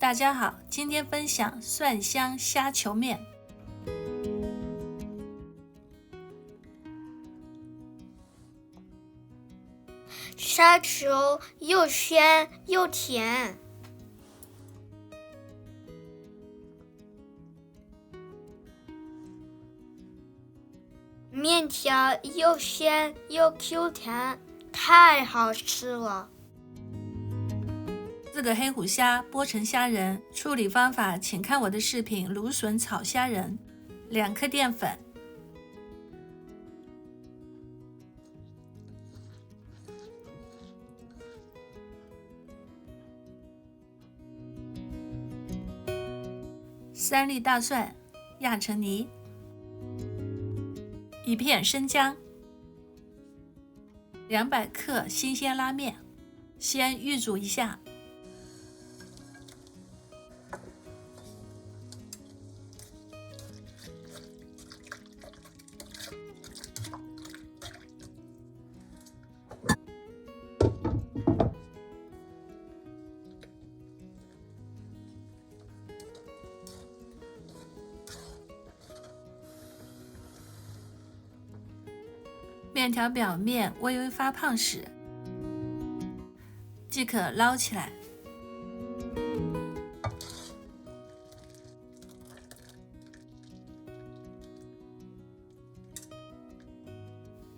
大家好，今天分享蒜香虾球面。虾球又鲜又甜，面条又鲜又 Q 弹，太好吃了。4个黑虎虾剥成虾仁，处理方法请看我的视频芦笋炒虾仁。2克淀粉，3粒大蒜压成泥，1片生姜，200克新鲜拉面，先预煮一下。面条表面微微发胖时，即可捞起来。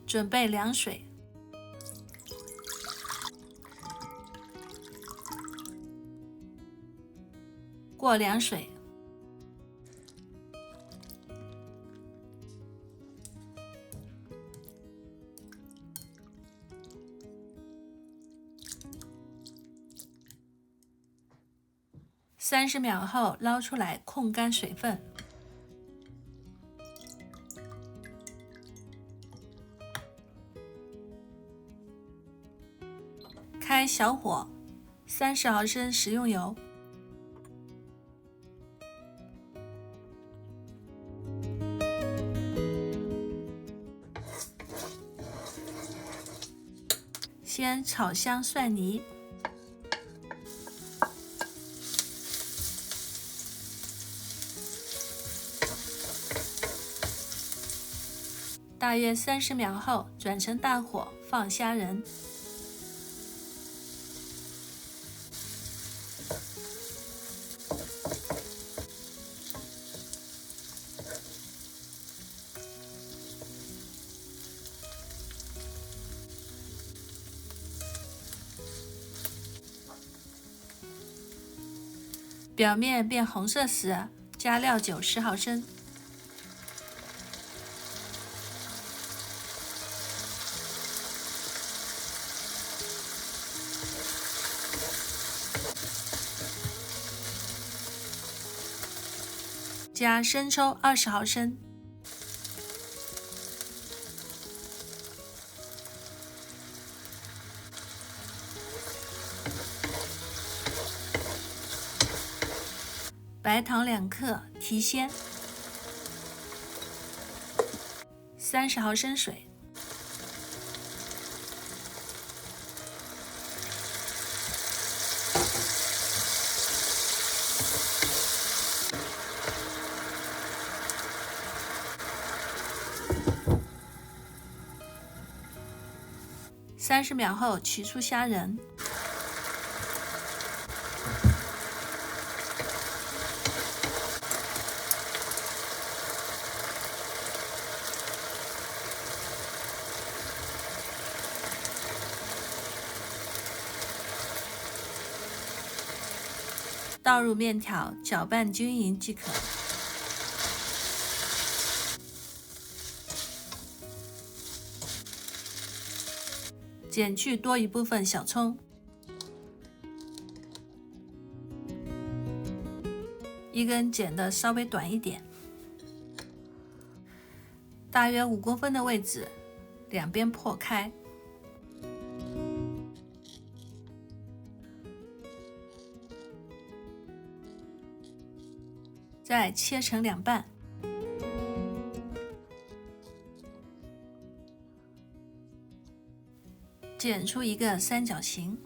准备凉水，过凉水，30秒后捞出来，控干水分。开小火，30毫升食用油，先炒香蒜泥，大约30秒后转成大火放虾仁，表面变红色时，加料酒10毫升，加生抽20毫升，白糖2克提鲜，30毫升水，30秒后取出虾仁，倒入面条，搅拌均匀即可。剪去多余部分小葱，1根剪得稍微短一点，大约5公分的位置，两边破开。再切成2半，剪出一个三角形，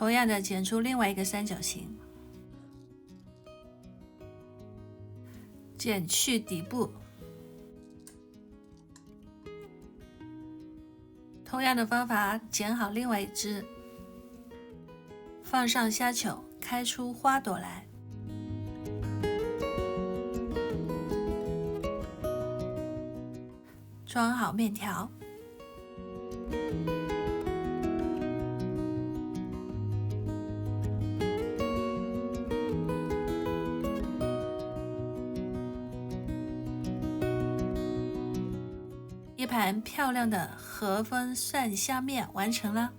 同样的剪出另外一个三角形，剪去底部。同样的方法剪好另外一只，放上虾球，开出花朵来。装好面条，一盘漂亮的和风蒜香面完成了。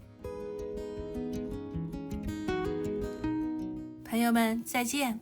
朋友们，再见。